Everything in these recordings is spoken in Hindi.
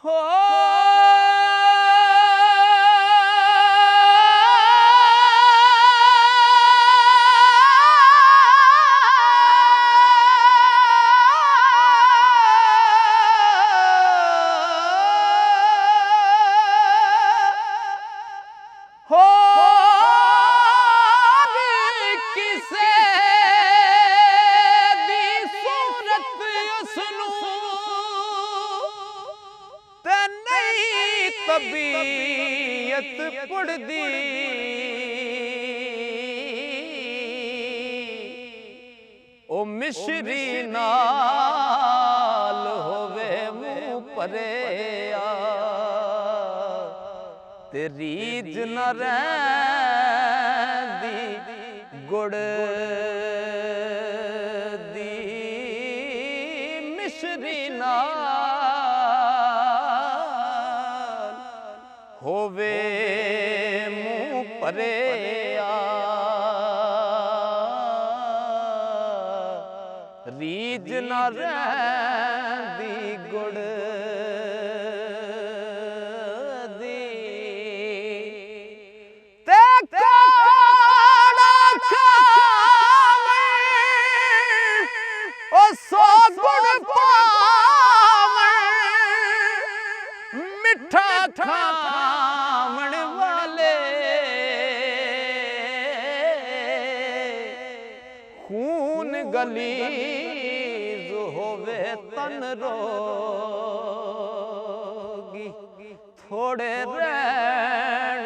हो किसे दी सूरत उसनू ते नहीं तबीयत पुड़दी ओ मिश्री नाल होवे मुँह परेया ते रीझ न रैंदी गुड़ दी मिश्री नाल होवे मुँह परेया रीझ न रैंदी गुड़ दी ते काड़ा खावे ओ सौ गुड़ पावे मिठा खावण वाले खून गलीज होवे तन रोगी थोड़े रैण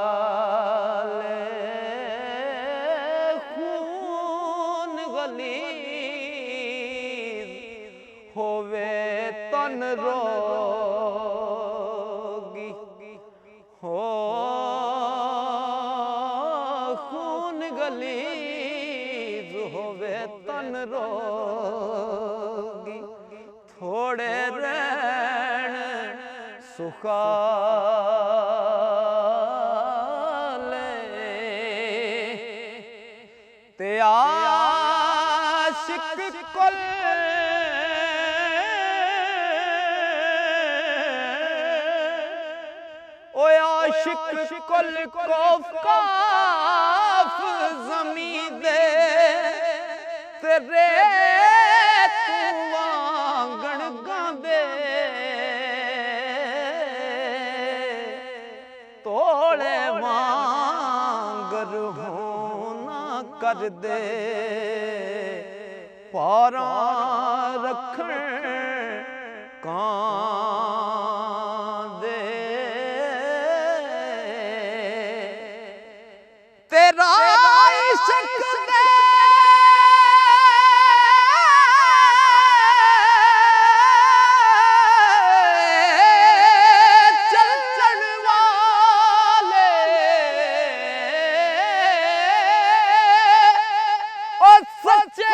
सुखाले खून गलीज होवे तन रोगी हो खून गलीज होवे तन रोगी थोड़े रैण सुखाले ते आशिक कुल ओ आशिक कुल कोफ काफ ज़मीं दे तेरे तू वांगण गांदे तोड़े वांगर होना कर दे पारा रखण कांदे तेरा इश्क दे चलण वाले ओ सच्चे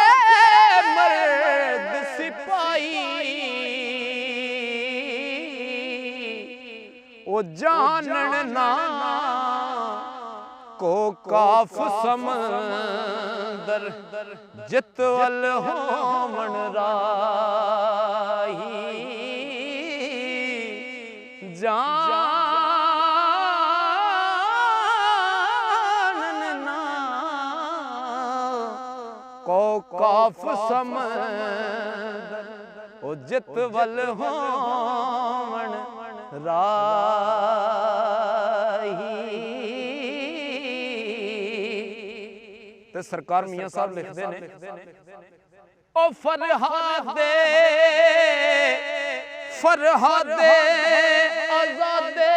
मर्द सिपाही ओ जानन ना को काफ समंदर जितवल होमन राही जानन ना को काफ समंदर ओ जितवल होमन राही ते सरकार मियां साहब लिखते ने ओ फरहादे फरहादे आजादे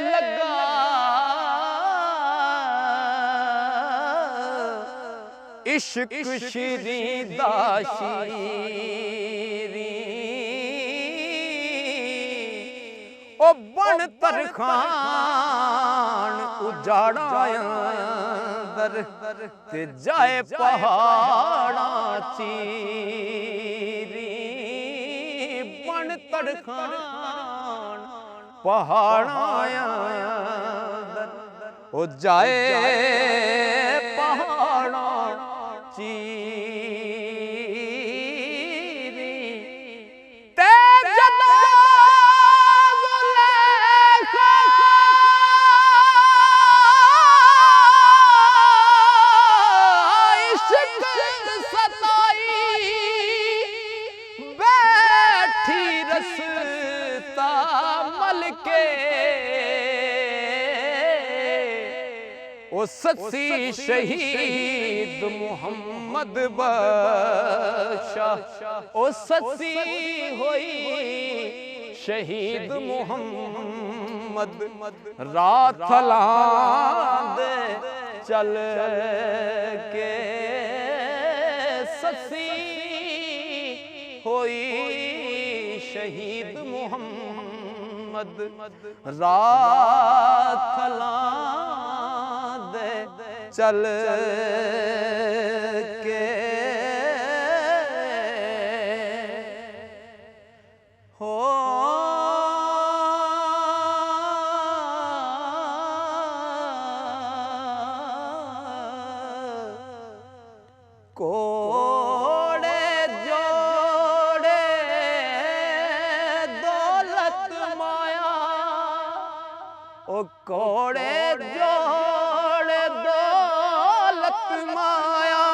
लगा इश्क शीरी दा शीरी ओ बन तरखान उजाड़ा अंदर ते जाए पहाड़ा चीरी बन तरखान पहाड़ा अंदर ओ जाए पहाड़ा चीरी ते रस्ता मल के ओ सच्ची शहीद मुहम्मद बख्शा ओ सच्ची होई शहीद मुहम्मद रात लांदे चल के सच्ची होई शहीद मुहम्मद रात लांदे चल के हो कोड़े जोड़े दौलत माया ओ कोड़े जोड़े दौलत माया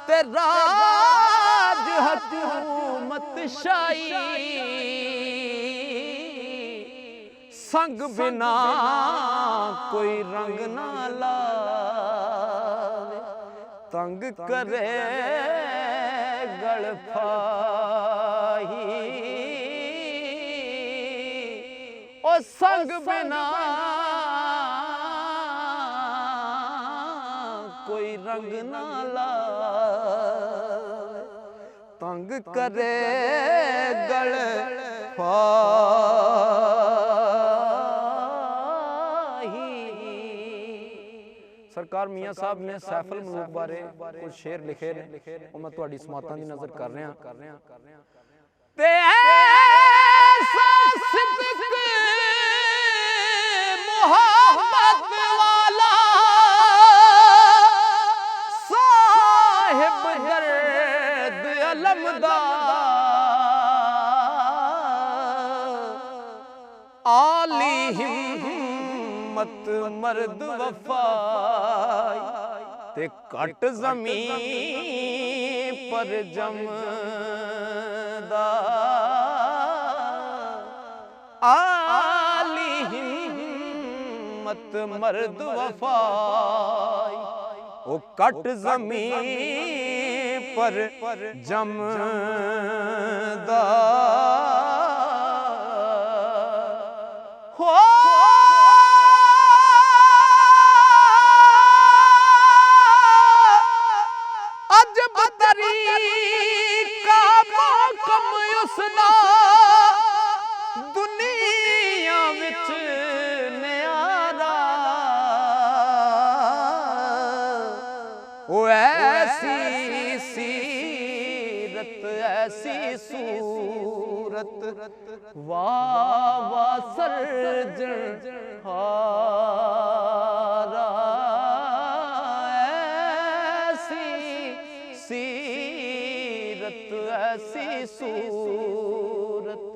ते राज हुकूमत शाही संग बिना कोई रंग ना लावे तंग करे गड़फाही ओ संग बिना कोई रंग ना लावे तंग करे गड़फाही। सरकार मियाँ साहब ने सैफुल मलूक बारे कुछ शेर लिखे ने और मैं तुहाडी समातां दी नज़र कर रहा ते ऐसा सिद्क मोहब्बत वाला साहिब दर्द अलमदा आली हिम्मत मर्द वफाई ते कट ज़मीन पर जमदा आली हिम्मत मर्द वफाई ओ कट ज़मीन पर जमदा हो अजब तरीका महकम उसदा दुनिया विच न्यारा ओ ऐसी सीरत ऐसी सूरत वाह वाह सर्जन हारा ऐसी सीरत ऐसी सूरत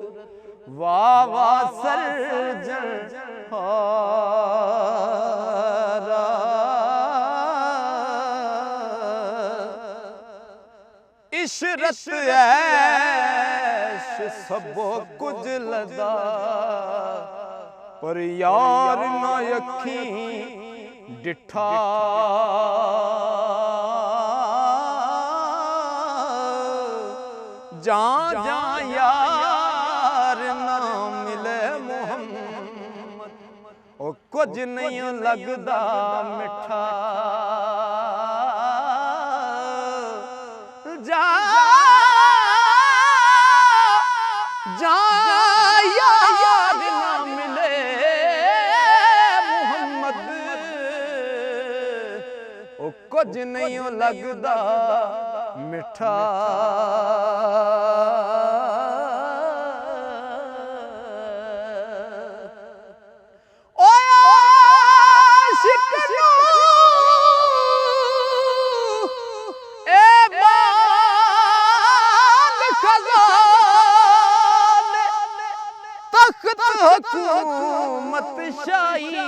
वाह वाह सर्जन हारा इशरत ऐश सबो कुछ लदा पर यार ना अखी डिठा जा जा यार ना मिले मोहम्मद ओ कुछ नहीं लगदा मिठा जा जा यार ना मिले मोहम्मद ओ कुछ नहीं लगदा मिठा हुकूमत शाही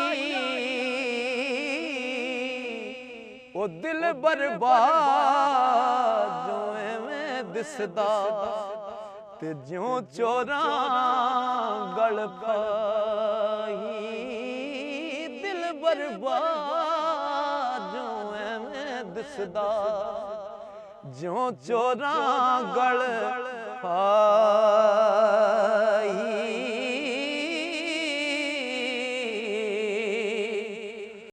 ओ दिल बर्बाद जो में दिसदा ते ज्यों चोरां गल पाई दिल बर्बाद जो एवें दिसदा ज्यों चोरां गल पाई